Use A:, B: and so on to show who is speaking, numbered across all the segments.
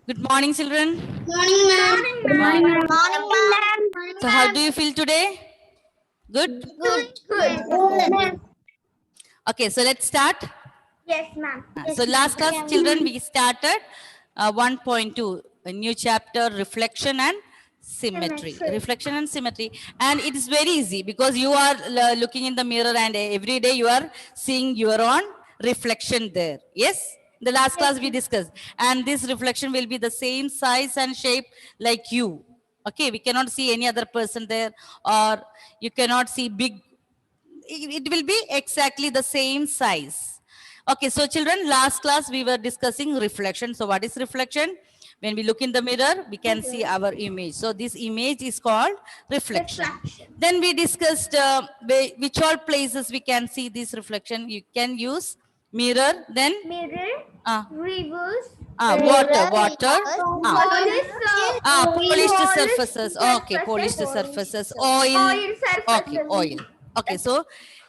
A: Good morning, children.
B: Morning, ma'am.
A: Good morning.
B: Morning, ma'am.
A: So, how do you feel today? Good?
B: Good.
A: Okay, so let's start.
B: Yes, ma'am.
A: So, last class, children, we started 1.2, a new chapter, reflection and symmetry. Reflection and symmetry. And it is very easy because you are looking in the mirror and every day you are seeing your own reflection there. Yes? The last class we discussed. And this reflection will be the same size and shape like you. Okay, we cannot see any other person there, or you cannot see big. It will be exactly the same size. Okay, so children, last class we were discussing reflection. So what is reflection? When we look in the mirror, we can see our image. So this image is called reflection. Then we discussed which all places we can see this reflection. You can use mirror, then
B: Rivers.
A: water, polished
B: Polished
A: surfaces. Okay, polished surfaces. Oil. Okay, oil. Okay, so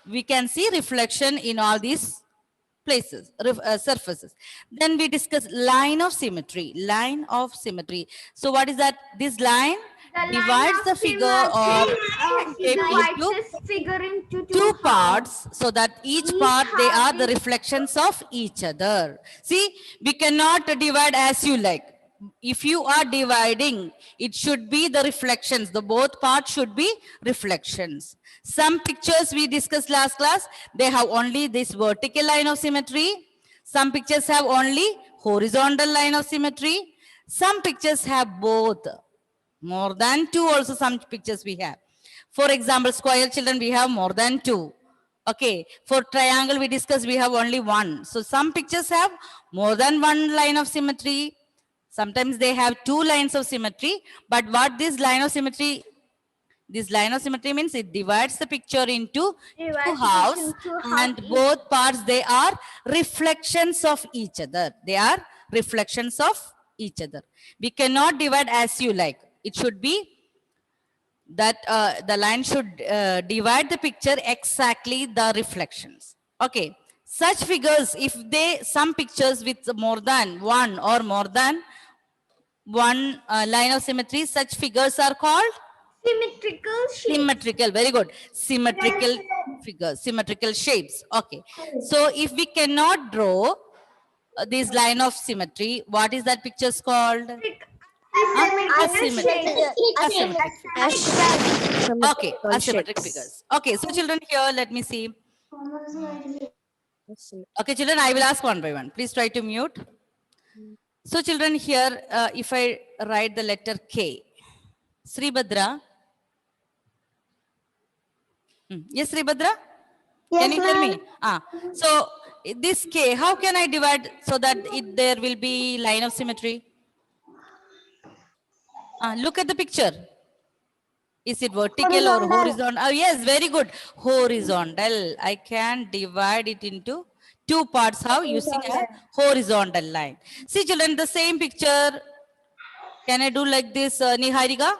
A: we can see reflection in all these places, surfaces. Then we discuss line of symmetry. Line of symmetry. So what is that? This line divides the figure or shape into two parts, so that each part they are the reflections of each other. See, we cannot divide as you like. If you are dividing, it should be the reflections. The both parts should be reflections. Some pictures we discussed last class, they have only this vertical line of symmetry. Some pictures have only horizontal line of symmetry. Some pictures have both. More than two also some pictures we have. For example, square children, we have more than two. Okay, for triangle we discussed, we have only one. So some pictures have more than one line of symmetry. Sometimes they have two lines of symmetry. But what this line of symmetry means it divides the picture into two halves, and both parts they are reflections of each other. They are reflections of each other. We cannot divide as you like. It should be that the line should divide the picture exactly the reflections. Okay, such figures, if they some pictures with more than one or more than one line of symmetry, such figures are called symmetrical. Very good. Symmetrical figures, symmetrical shapes. Okay, so if we cannot draw this line of symmetry, what is that pictures called? Asymmetric. Okay, asymmetric figures. Okay, so children, here let me see. Okay, children, I will ask one by one. Please try to mute. So children, here if I write the letter K, Sribhadra. Yes, Sribhadra?
B: Yes,
A: can you hear me? So this K, how can I divide so that there will be line of symmetry? Look at the picture. Is it vertical or horizontal? Oh, yes, very good. Horizontal. I can divide it into two parts. How? Using a horizontal line. See, children, the same picture. Can I do like this, Niharika?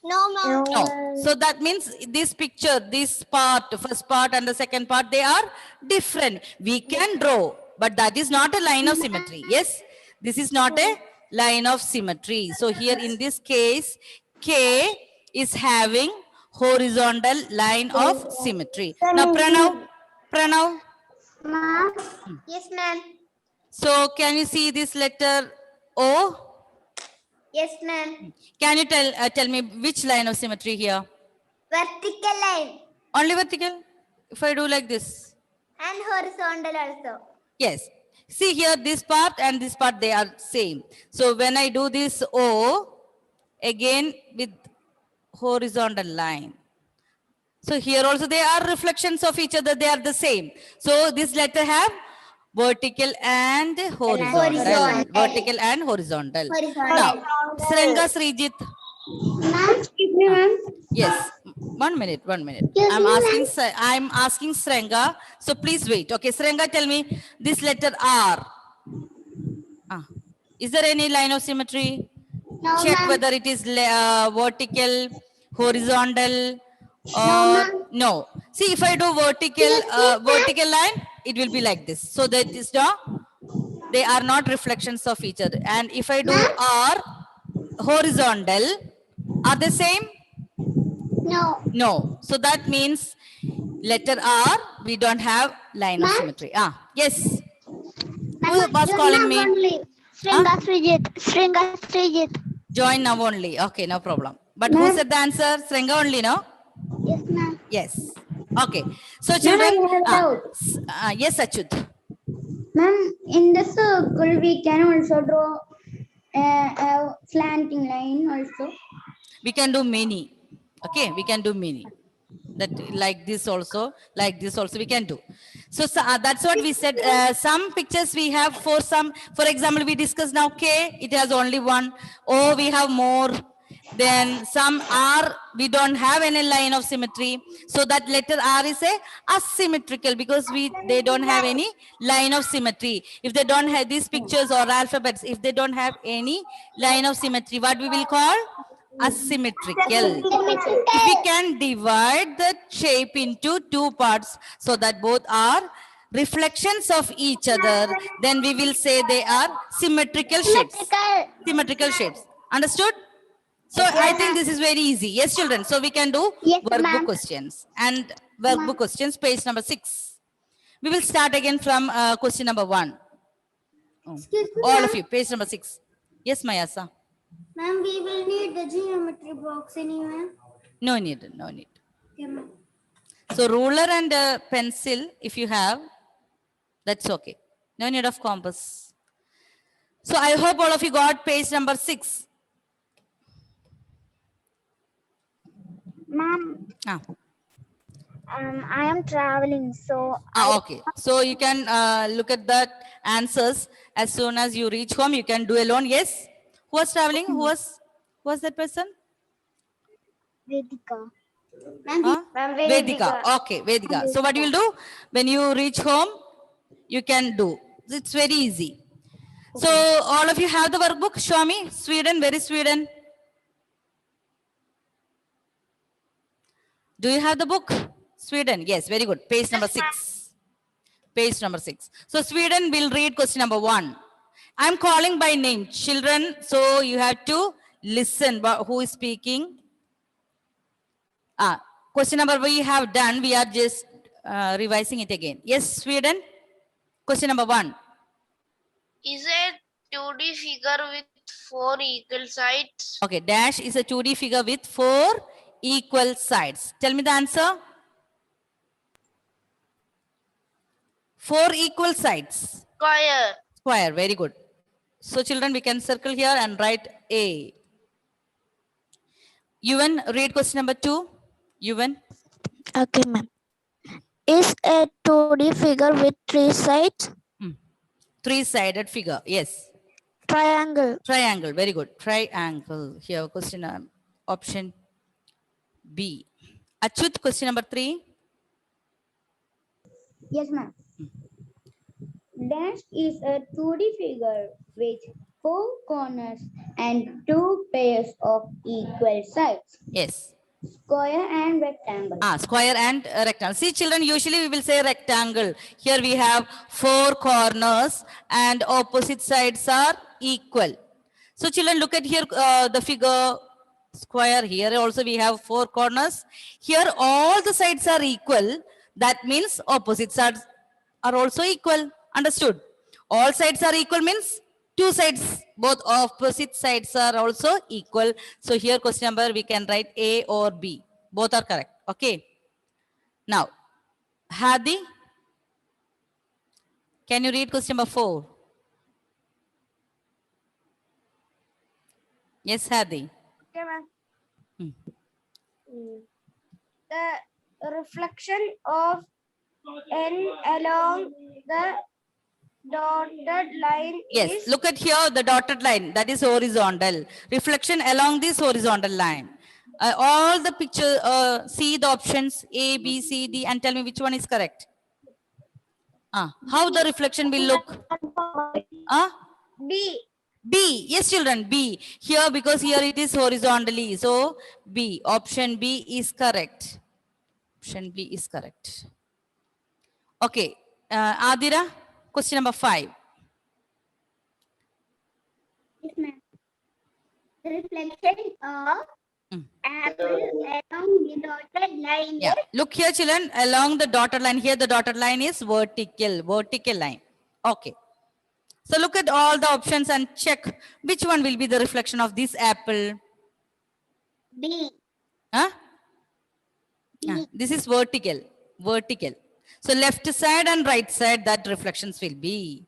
B: No, ma'am.
A: No. So that means this picture, this part, first part and the second part, they are different. We can draw, but that is not a line of symmetry. Yes, this is not a line of symmetry. So here in this case, K is having horizontal line of symmetry. Now Pranav.
B: Ma'am. Yes, ma'am.
A: So can you see this letter O?
B: Yes, ma'am.
A: Can you tell me which line of symmetry here?
B: Vertical line.
A: Only vertical? If I do like this.
B: And horizontal also.
A: Yes. See here, this part and this part, they are same. So when I do this O, again with horizontal line. So here also they are reflections of each other. They are the same. So this letter have vertical and horizontal. Vertical and horizontal. Now, Srenga Srijit. Yes, 1 minute. I'm asking Srenga. So please wait. Okay, Srenga, tell me this letter R. Is there any line of symmetry?
B: No,
A: Check whether it is vertical, horizontal, or no. See, if I do vertical line, it will be like this. So that is the they are not reflections of each other. And if I do R horizontal, are they same?
B: No.
A: No. So that means letter R, we don't have line of symmetry. Yes. Who was calling me?
B: Sringa Srijit. Sringa Srijit.
A: Join now only. Okay, no problem. But who said the answer? Sringa only, no?
B: Yes, ma'am.
A: Yes. Okay. So children, yes, Achut.
B: Ma'am, in the circle we can also draw a slanting line also.
A: We can do many. Okay, we can do many. That like this also we can do. So that's what we said. Some pictures we have for some, for example, we discussed now K, it has only one. O, we have more. Then some R, we don't have any line of symmetry. So that letter R is a asymmetrical because they don't have any line of symmetry. If they don't have these pictures or alphabets, if they don't have any line of symmetry, what we will call? Asymmetrical. If we can divide the shape into two parts so that both are reflections of each other, then we will say they are symmetrical shapes. Symmetrical shapes. Understood? So I think this is very easy. Yes, children. So we can do workbook questions. And workbook questions, page number 6. We will start again from question number 1. All of you, page number 6. Yes, Mayasa.
B: Ma'am, we will need the geometry box anyway.
A: No need, no need.
B: Okay, ma'am.
A: So ruler and pencil, if you have, that's okay. No need of compass. So I hope all of you got page number 6.
B: Ma'am, I am traveling, so.
A: Okay. So you can look at that answers as soon as you reach home. You can do alone. Yes. Who was traveling? Who was that person?
B: Vedika.
A: Vedika. Okay, Vedika. So what you will do when you reach home, you can do. It's very easy. So all of you have the workbook. Show me. Sweden. Where is Sweden? Do you have the book? Sweden. Yes, very good. Page number 6. Page number 6. So Sweden will read question number 1. I'm calling by name, children. So you have to listen. Who is speaking? Question number we have done. We are just revising it again. Yes, Sweden. Question number 1.
C: Is a 2D figure with 4 equal sides?
A: Okay, dash is a 2D figure with 4 equal sides. Tell me the answer. 4 equal sides.
C: Square.
A: Square, very good. So children, we can circle here and write A. Yuvan, read question number 2. Yuvan.
D: Okay, ma'am. Is a 2D figure with 3 sides?
A: 3-sided figure, yes.
D: Triangle.
A: Triangle, very good. Triangle. Here, question option B. Achut, question number 3.
B: Yes, ma'am. Dash is a 2D figure with 4 corners and 2 pairs of equal sides.
A: Yes.
B: Square and rectangle.
A: Square and rectangle. See, children, usually we will say rectangle. Here we have 4 corners and opposite sides are equal. So children, look at here the figure square. Here also we have 4 corners. Here all the sides are equal. That means opposite sides are also equal. Understood? All sides are equal means 2 sides, both opposite sides are also equal. So here question number we can write A or B. Both are correct. Okay. Now, Hadi, can you read question number 4? Yes, Hadi.
B: Okay, ma'am. The reflection of N along the dotted line
A: Yes,
B: is.
A: look at here the dotted line, that is horizontal. Reflection along this horizontal line. All the picture, see the options A, B, C, D and tell me which one is correct. How the reflection will look?
B: B.
A: B, yes children, B. Here because here it is horizontally. So B, option B is correct. Option B is correct. Okay, Adira, question number 5.
B: reflection of
A: Mm.
B: apple along the dotted line.
A: Yeah, look here children, along the dotted line, here the dotted line is vertical line. Okay. So look at all the options and check which one will be the reflection of this apple.
B: B.
A: Huh? This is vertical. So left side and right side, that reflections will be.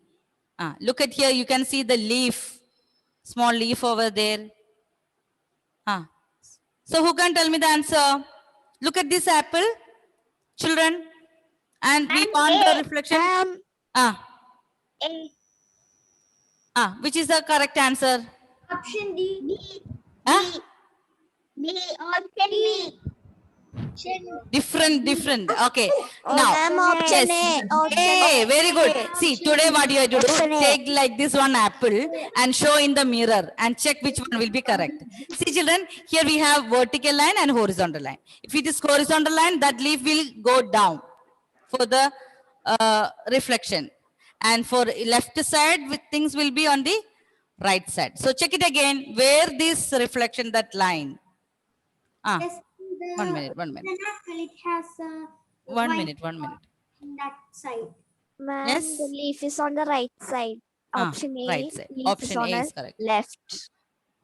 A: Look at here, you can see the leaf, small leaf over there. So who can tell me the answer? Look at this apple, children. And we want the reflection.
B: A.
A: Which is the correct answer?
B: Option D.
A: Huh?
B: B. Option B.
A: Different. Okay.
D: Oh,
A: Now,
D: ma'am, option
A: yes.
D: A. Option
A: Hey,
D: A.
A: very good. See, today what you have to do,
D: Option A.
A: take like this one apple and show in the mirror and check which one will be correct. See children, here we have vertical line and horizontal line. If it is horizontal line, that leaf will go down for the reflection. And for left side, things will be on the right side. So check it again, where this reflection, that line. One minute.
B: It has
A: One minute.
B: that side.
D: Ma'am,
A: Yes?
D: the leaf is on the right side. Option A.
A: Right side.
D: Leaf
A: Option
D: is on
A: A
D: the
A: is correct.
D: left.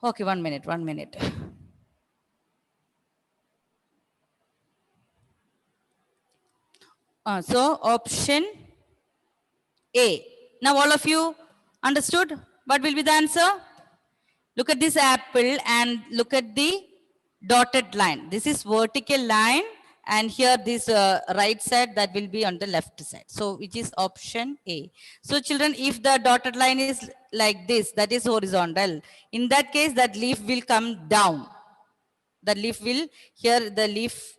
A: Okay, 1 minute. So option A. Now all of you understood what will be the answer? Look at this apple and look at the dotted line. This is vertical line, and here this right side, that will be on the left side. So which is option A. So children, if the dotted line is like this, that is horizontal. In that case, that leaf will come down. The leaf will, here the leaf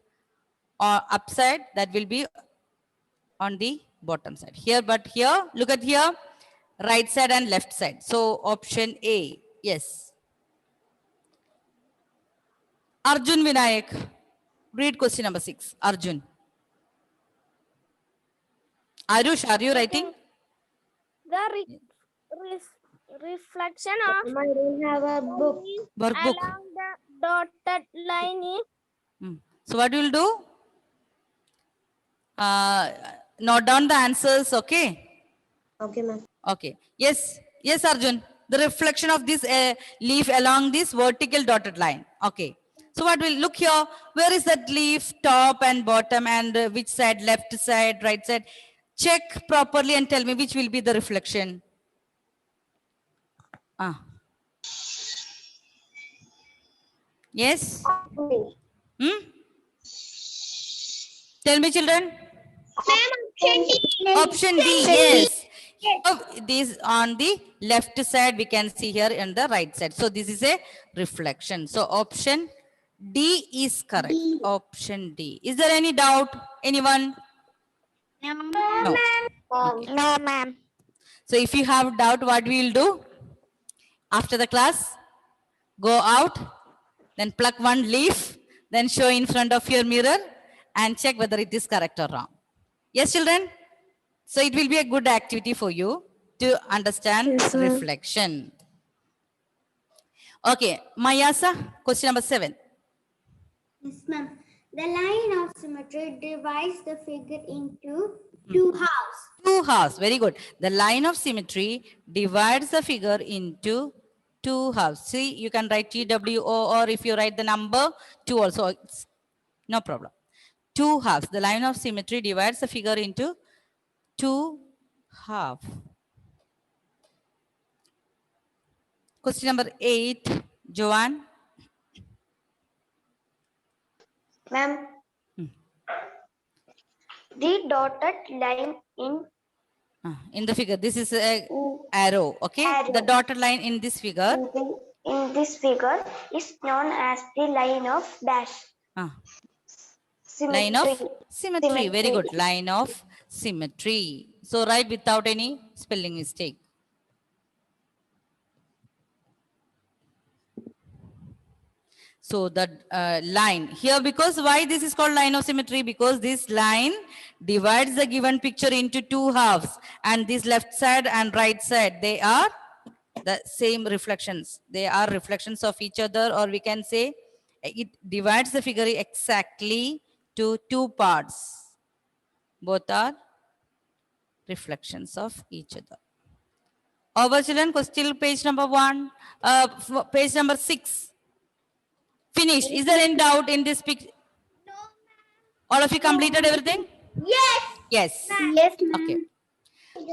A: upside, that will be on the bottom side. Here, but here, look at here, right side and left side. So option A, yes. Arjun Vinayak, read question number 6. Arjun. Arush, are you writing?
D: The reflection of
B: I don't have a book.
A: Workbook.
D: along the dotted line is
A: So what you will do? Note down the answers, okay?
B: Okay, ma'am.
A: Okay. Yes, Arjun. The reflection of this leaf along this vertical dotted line. Okay. So what will, look here, where is that leaf, top and bottom, and which side, left side, right side? Check properly and tell me which will be the reflection. Yes? Tell me children. Option D, yes. So this on the left side, we can see here on the right side. So this is a reflection. So option D is correct. Option D. Is there any doubt? Anyone? No.
D: no, ma'am.
A: So if you have doubt, what we will do? After the class, go out, then pluck one leaf, then show in front of your mirror and check whether it is correct or wrong. Yes, children? So it will be a good activity for you to understand reflection. Okay, Mayasa, question number 7.
B: Yes, ma'am. The line of symmetry divides the figure into two halves.
A: Two halves, very good. The line of symmetry divides the figure into two halves. See, you can write TWO, or if you write the number 2 also, it's no problem. Two halves. The line of symmetry divides the figure into two halves. Question number 8, Joanne.
B: Ma'am, the dotted line
A: In the figure, this is a arrow, okay?
B: Arrow.
A: The dotted line in this figure.
B: in this figure is known as the line of dash.
A: Line of
B: Symmetry.
A: symmetry. Very good. Line of symmetry. So write without any spelling mistake. So the line here, because why this is called line of symmetry? Because this line divides the given picture into two halves, and this left side and right side, they are the same reflections. They are reflections of each other, or we can say it divides the figure exactly to two parts. Both are reflections of each other. Over children, still page number 1, page number 6. Finished. Is there any doubt in this picture? All of you completed everything?
B: Yes.
A: Yes.
B: Yes, ma'am.
A: Okay.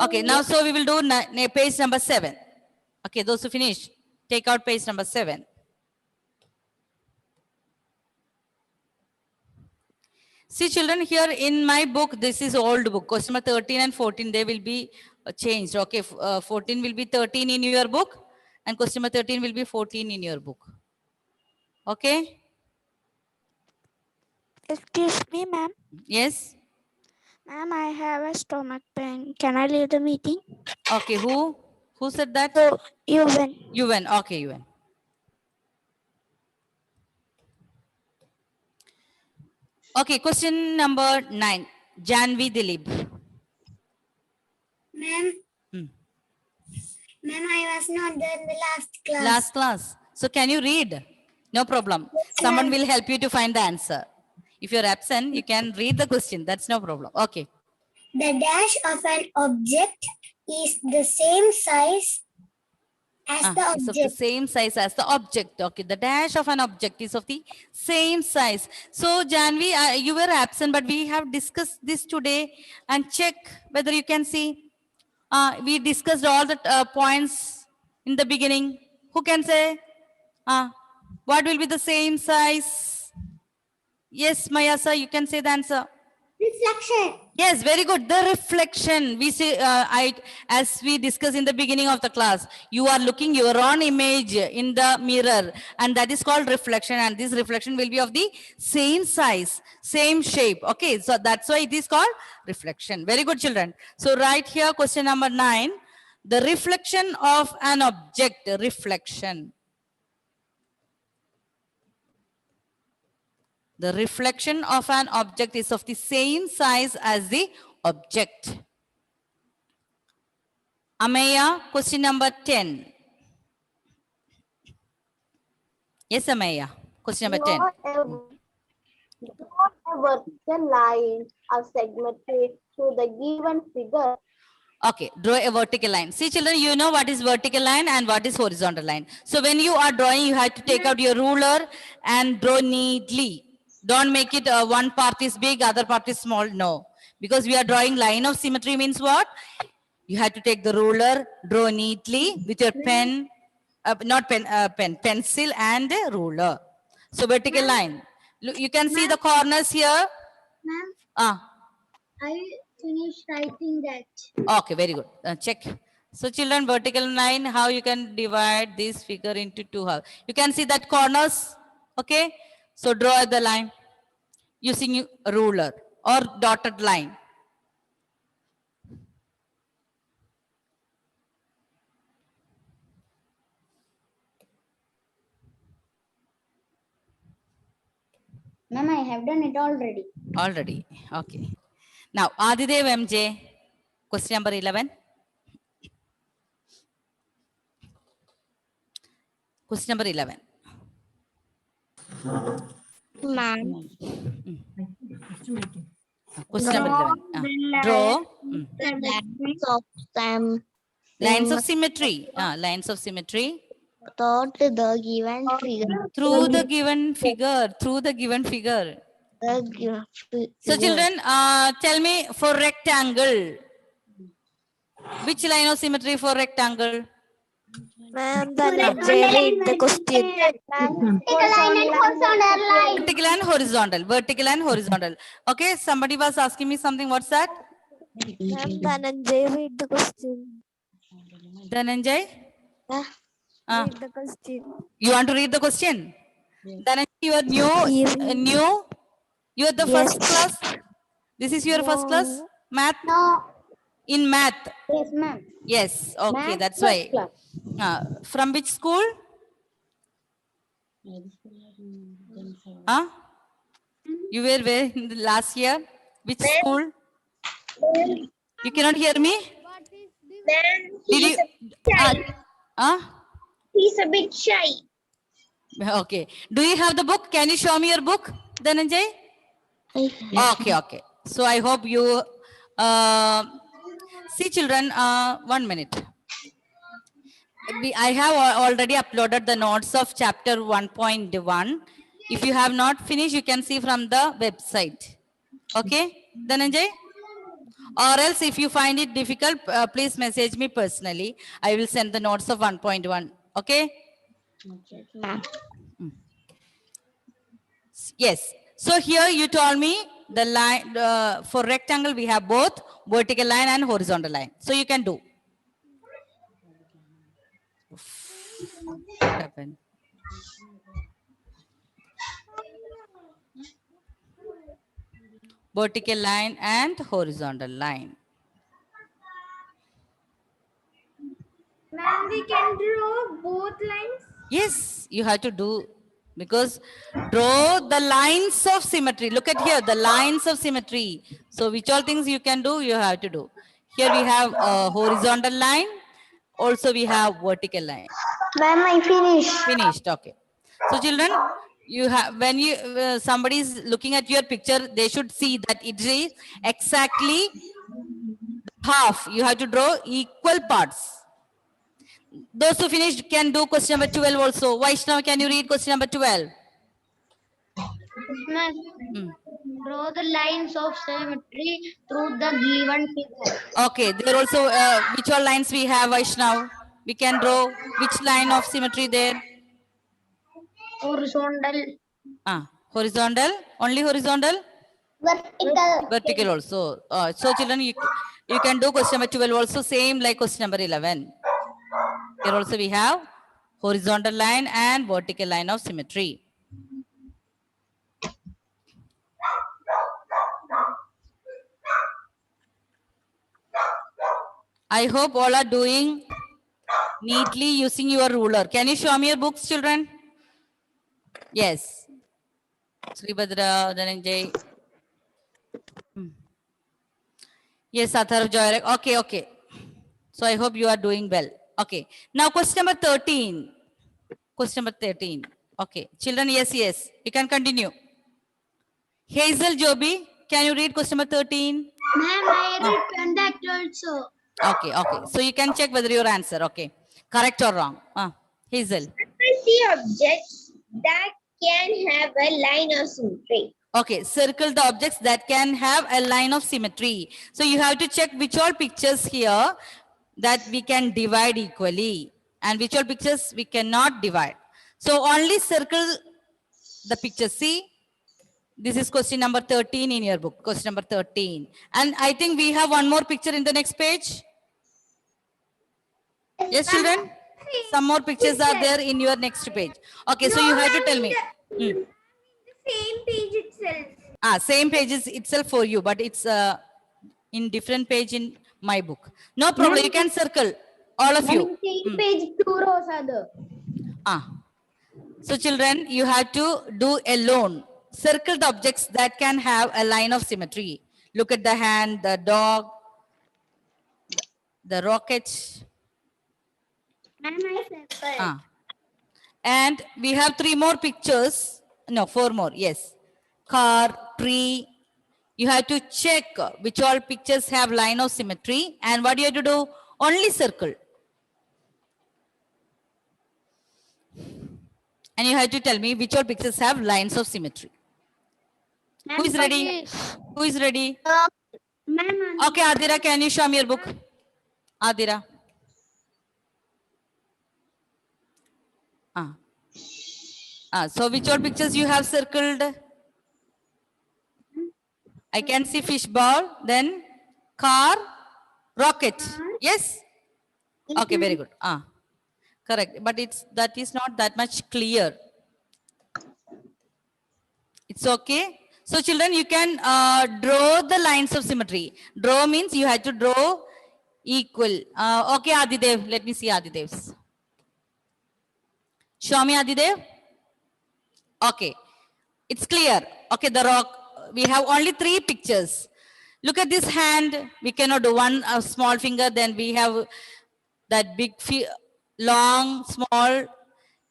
A: Okay, now so we will do page number 7. Okay, those who finish, take out page number 7. See children, here in my book, this is old book. Question number 13 and 14, they will be changed. Okay, 14 will be 13 in your book and question number 13 will be 14 in your book. Okay?
D: Excuse me, ma'am.
A: Yes?
D: Ma'am, I have a stomach pain. Can I leave the meeting?
A: Okay, who said that?
D: So, you win.
A: You went. Okay, you went. Okay, question number 9. Janvi Dilip.
E: Ma'am,
A: Hmm.
E: ma'am, I was not there in the last class.
A: Last class. So can you read? No problem. Someone will help you to find the answer. If you're absent, you can read the question. That's no problem. Okay.
E: The dash of an object is the same size as the
A: It's of the
E: object.
A: same size as the object. Okay. The dash of an object is of the same size. So Janvi, you were absent, but we have discussed this today and check whether you can see. We discussed all the points in the beginning. Who can say? What will be the same size? Yes, Mayasa, you can say the answer.
E: Reflection.
A: Yes, very good. The reflection. We say, as we discussed in the beginning of the class, you are looking your own image in the mirror, and that is called reflection. And this reflection will be of the same size, same shape. Okay, so that's why it is called reflection. Very good, children. So right here, question number 9, the reflection of an object. Reflection. The reflection of an object is of the same size as the object. Amaya, question number 10. Yes, Amaya, question number 10.
F: Draw a vertical line or symmetry to the given figure.
A: Okay, draw a vertical line. See children, you know what is vertical line and what is horizontal line. So when you are drawing, you have to take out your ruler and draw neatly. Don't make it one part is big, other part is small. No, because we are drawing line of symmetry means what? You have to take the ruler, draw neatly with your pen, pencil and a ruler. So vertical line. Look, you can see the corners here.
E: Ma'am, I finished writing that.
A: Okay, very good. Check. So children, vertical line, how you can divide this figure into two halves. You can see that corners. Okay. So draw the line using a ruler or dotted line.
B: Ma'am, I have done it already.
A: Already. Okay. Now, Adidev MJ, question number 11. Question number 11.
D: Ma'am.
A: Question number 11. Draw lines of symmetry. Lines of symmetry.
D: Thought the given figure.
A: Through the given figure. Through the given figure. So children, tell me for rectangle. Which line of symmetry for rectangle?
D: Ma'am, then read the question.
A: Vertical and horizontal. Vertical and horizontal. Okay, somebody was asking me something. What's that?
D: Ma'am, Dhananjay, read the question.
A: Dhananjay?
D: Read the question.
A: You want to read the question? Dhananjay, you are new? You are the first class? This is your first class? Math?
B: No.
A: In math?
B: Yes, ma'am.
A: Yes. Okay,
B: Math
A: that's
B: first
A: why.
B: class.
A: From which school? You were where in the last year? Which school? You cannot hear me? Did you,
F: He's a bit shy.
A: Okay. Do you have the book? Can you show me your book, Dhananjay? Okay, okay. So I hope you see, children. 1 minute. I have already uploaded the notes of chapter 1.1. If you have not finished, you can see from the website. Okay, Dhananjay? Or else, if you find it difficult, please message me personally. I will send the notes of 1.1. Okay?
D: Ma'am.
A: Yes. So here you told me the line for rectangle we have both vertical line and horizontal line. So you can do. What happened? Vertical line and horizontal line.
F: Ma'am, we can draw both lines.
A: Yes, you have to do, because draw the lines of symmetry. Look at here, the lines of symmetry. So which all things you can do, you have to do. Here we have a horizontal line. Also we have vertical line.
F: Ma'am, I finished.
A: Finished. Okay. So children, you have, when you somebody is looking at your picture, they should see that it is exactly half. You have to draw equal parts. Those who finished can do question number 12 also. Vaishnav, can you read question number 12?
B: Ma'am, draw the lines of symmetry through the given figure.
A: Okay, there also, which all lines we have, Vaishnav? We can draw which line of symmetry there?
B: Horizontal.
A: Horizontal, only horizontal?
F: Vertical.
A: Vertical also. So children, you can do question number 12 also, same like question number 11. Here also we have horizontal line and vertical line of symmetry. I hope all are doing neatly using your ruler. Can you show me your books, children? Yes. Sribhadra, Dhananjay. Yes, Atharv, Joyrek. Okay, okay. So I hope you are doing well. Okay. Now question number 13. Question number 13. Okay. Children, yes, yes. You can continue. Hazel Joby, can you read question number 13?
B: Ma'am, I read that also.
A: Okay, okay. So you can check whether your answer, okay. Correct or wrong. Hazel.
F: I see objects that can have a line of symmetry.
A: Okay, circle the objects that can have a line of symmetry. So you have to check which all pictures here that we can divide equally and which all pictures we cannot divide. So only circle the picture. See, this is question number 13 in your book, question number 13. And I think we have one more picture in the next page. Yes, children? Some more pictures are there in your next page. Okay, so you have to tell me.
F: The same page itself.
A: Same page is itself for you, but it's in different page in my book. No problem, you can circle, all of you.
B: Same page, 2 rows are there.
A: So children, you have to do alone. Circle the objects that can have a line of symmetry. Look at the hand, the dog, the rocket.
B: Ma'am, I circled.
A: And we have 3 more pictures. No, 4 more. Yes. Car, tree. You have to check which all pictures have line of symmetry. And what you have to do? Only circle. And you have to tell me which all pictures have lines of symmetry. Who is ready? Who is ready?
B: Ma'am,
A: Okay, Adira, can you show me your book? Adira. So which all pictures you have circled? I can see fish ball, then car, rocket. Yes? Okay, very good. Correct. But that is not that much clear. It's okay. So children, you can draw the lines of symmetry. Draw means you have to draw equal. Okay, Adidev. Let me see Adidev's. Show me Adidev. Okay. It's clear. Okay, the rock. We have only 3 pictures. Look at this hand. We cannot do one small finger. Then we have that big long, small,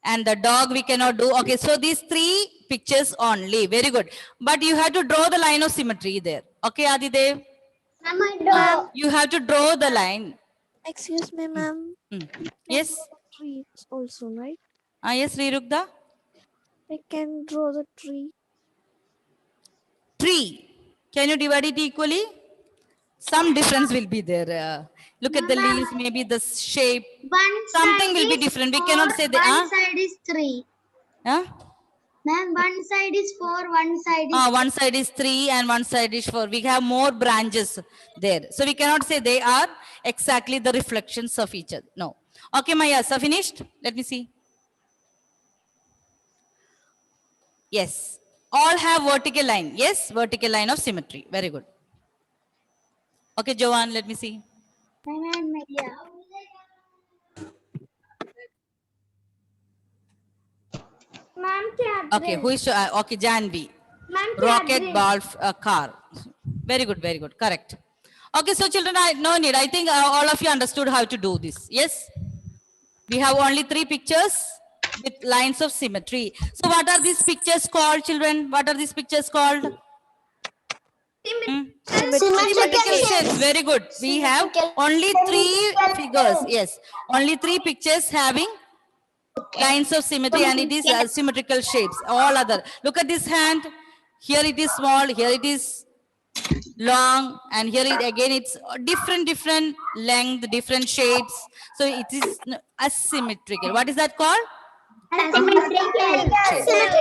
A: and the dog we cannot do. Okay, so these 3 pictures only. Very good. But you have to draw the line of symmetry there. Okay, Adidev?
D: Ma'am,
A: You have to draw the line.
D: excuse me, ma'am.
A: Yes?
D: Trees also, right?
A: Yes, Rirugda?
D: I can draw the tree.
A: Tree. Can you divide it equally? Some difference will be there. Look at the leaves, maybe the shape. Something will be different. We cannot say that.
B: One side is 3.
A: Huh?
B: Ma'am, one side is 4, one side is
A: One side is 3 and one side is 4. We have more branches there. So we cannot say they are exactly the reflections of each other. No. Okay, Maya, so finished? Let me see. Yes. All have vertical line. Yes, vertical line of symmetry. Very good. Okay, Joanne, let me see.
F: Ma'am,
A: Okay, who is, okay, Janvi.
F: Ma'am,
A: Rocket ball car. Very good, very good. Correct. Okay, so children, no need. I think all of you understood how to do this. Yes? We have only 3 pictures with lines of symmetry. So what are these pictures called, children? What are these pictures called? Symmetrical shapes. Very good. We have only 3 figures. Yes. Only 3 pictures having lines of symmetry, and it is symmetrical shapes. All other. Look at this hand. Here it is small. Here it is long, and here it again it's different length, different shapes. So it is asymmetrical. What is that called?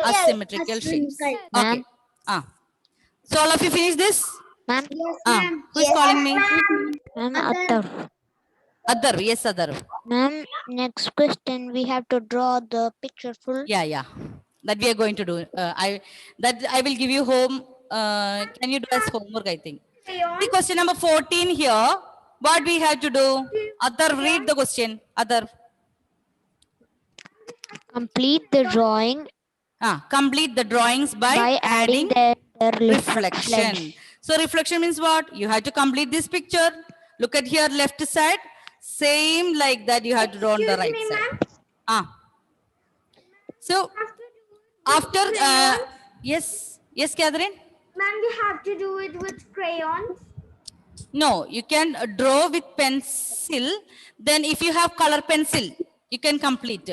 A: Asymmetrical shapes. Okay. So all of you finish this?
D: Ma'am,
A: Who is calling me?
D: ma'am, Adar.
A: Adar. Yes, Adar.
D: Ma'am, next question we have to draw the picture full.
A: Yeah. That we are going to do. I will give you home. Can you do as homework, I think. The question number 14 here. What we have to do? Adar, read the question. Adar.
D: Complete the drawing
A: Complete the drawings by adding
D: the
A: reflection. So reflection means what? You have to complete this picture. Look at here, left side. Same like that you have to draw on the right side. So after, yes, Catherine?
F: Ma'am, we have to do it with crayons.
A: No, you can draw with pencil. Then if you have color pencil, you can complete.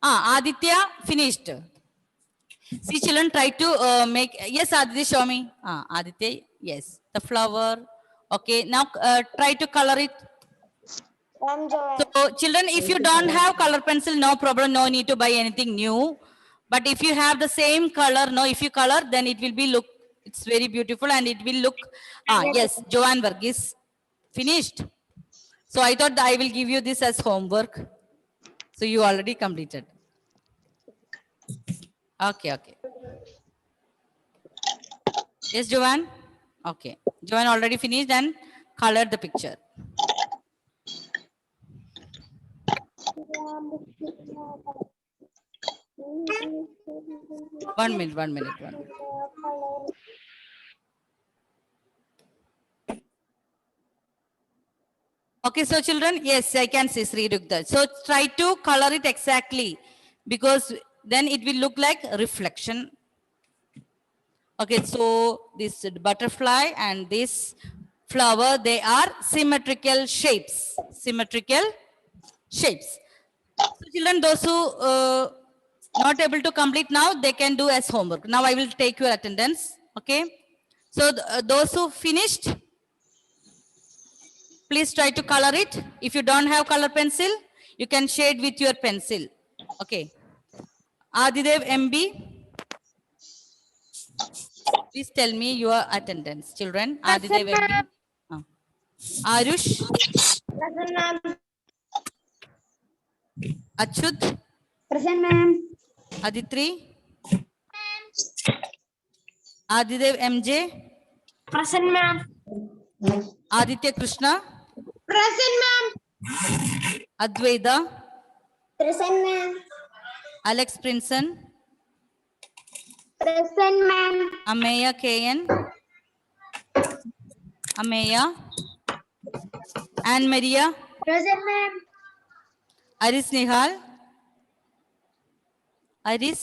A: Aditya, finished. See, children, try to make, yes, Aditya, show me. Aditya, yes, the flower. Okay, now try to color it. So, children, if you don't have color pencil, no problem, no need to buy anything new. But if you have the same color, no, if you color, then it will be look, it's very beautiful and it will look, yes, Joanne Varghese, finished. So I thought that I will give you this as homework. So you already completed. Okay. Yes, Joanne? Okay. Joanne already finished and colored the picture. One minute. Okay, so children, yes, I can see Sri Rugda. So try to color it exactly because then it will look like a reflection. Okay, so this butterfly and this flower, they are symmetrical shapes. Symmetrical shapes. So children, those who not able to complete now, they can do as homework. Now I will take your attendance. Okay. So those who finished, please try to color it. If you don't have color pencil, you can shade with your pencil. Okay. Adidev MB. Please tell me your attendance, children. Adidev MB. Arush.
B: Present, ma'am.
A: Achut.
B: Present, ma'am.
A: Aditri. Adidev MJ.
F: Present, ma'am.
A: Aditya Krishna.
F: Present, ma'am.
A: Advaita.
B: Present, ma'am.
A: Alex Princeton.
B: Present, ma'am.
A: Ameya KN. Ameya. Anne Maria.
B: Present, ma'am.
A: Iris Nihal. Iris.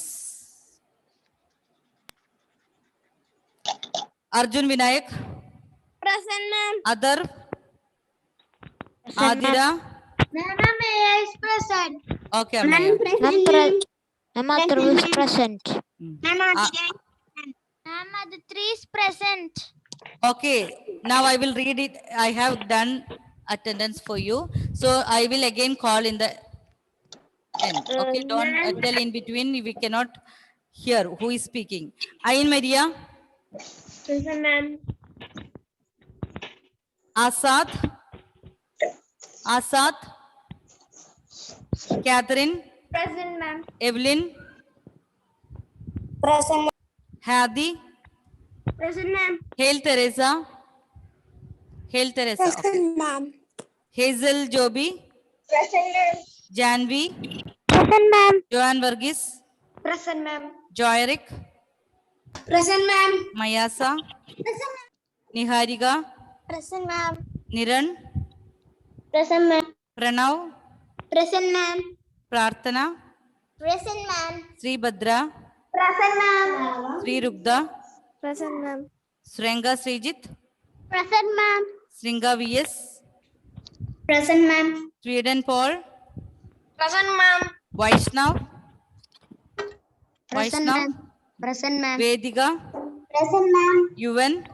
A: Arjun Vinayak.
F: Present, ma'am.
A: Adar. Adira.
F: Ma'am, is present.
A: Okay, Amaya.
D: Ma'am, Atharva is present.
F: Ma'am, Aditri is present.
A: Okay, now I will read it. I have done attendance for you. So I will again call in the end. Okay, don't tell in between. We cannot hear who is speaking. Ayin Maria,
F: Present, ma'am.
A: Asad, Asad, Catherine,
F: Present, ma'am.
A: Evelyn,
E: Present.
A: Hadi,
F: Present, ma'am.
A: Hail Teresa, Hail Teresa, okay.
E: Present, ma'am.
A: Hazel Joby,
E: Present, ma'am.
A: Janvi,
F: Present, ma'am.
A: Joanne Varghese,
E: Present, ma'am.
A: Joyrick,
E: Present, ma'am.
A: Mayasa, Niharika,
F: Present, ma'am.
A: Niran,
F: Present, ma'am.
A: Pranav,
F: Present, ma'am.
A: Prarthana,
F: Present, ma'am.
A: Sri Bhadra,
F: Present, ma'am.
A: Sri Rugda,
F: Present, ma'am.
A: Srenga Srijit,
F: Present, ma'am.
A: Sringa VS,
E: Present, ma'am.
A: Sweden Paul,
C: Present, ma'am.
A: Vaishnav,
F: Present,
A: Vaishnav,
F: ma'am. Present, ma'am.
A: Vedika,
F: Present, ma'am.
A: Yuvan.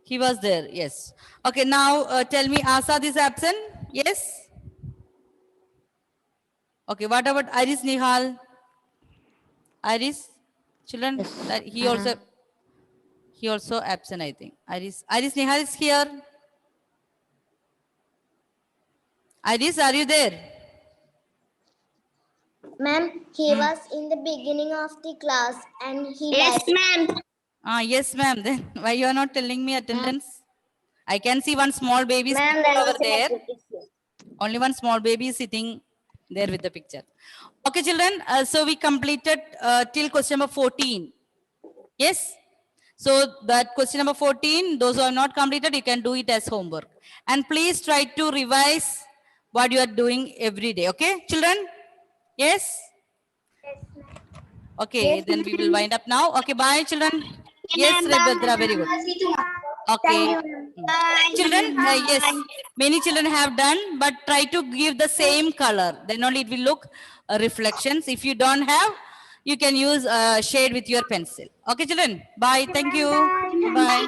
A: He was there, yes. Okay, now tell me, Asad is absent? Yes? Okay, what about Iris Nihal? Iris? Children,
D: Yes.
A: that he also absent, I think. Iris Nihal is here. Iris, are you there?
F: Ma'am, he was in the beginning of the class and he left.
E: ma'am.
A: Yes, ma'am. Then why you are not telling me attendance? I can see one small baby
F: Ma'am,
A: sitting
F: there
A: over
F: was an
A: there.
F: activity.
A: Only one small baby is sitting there with the picture. Okay, children. So we completed till question number 14. Yes. So that question number 14, those who have not completed, you can do it as homework. And please try to revise what you are doing every day. Okay, children? Yes? Okay, then we will wind up now. Okay, bye, children. Yes, Rebhadra, very good. Okay. Children, yes, many children have done, but try to give the same color. Then only it will look reflections. If you don't have, you can use shade with your pencil. Okay, children. Bye. Thank you. Bye.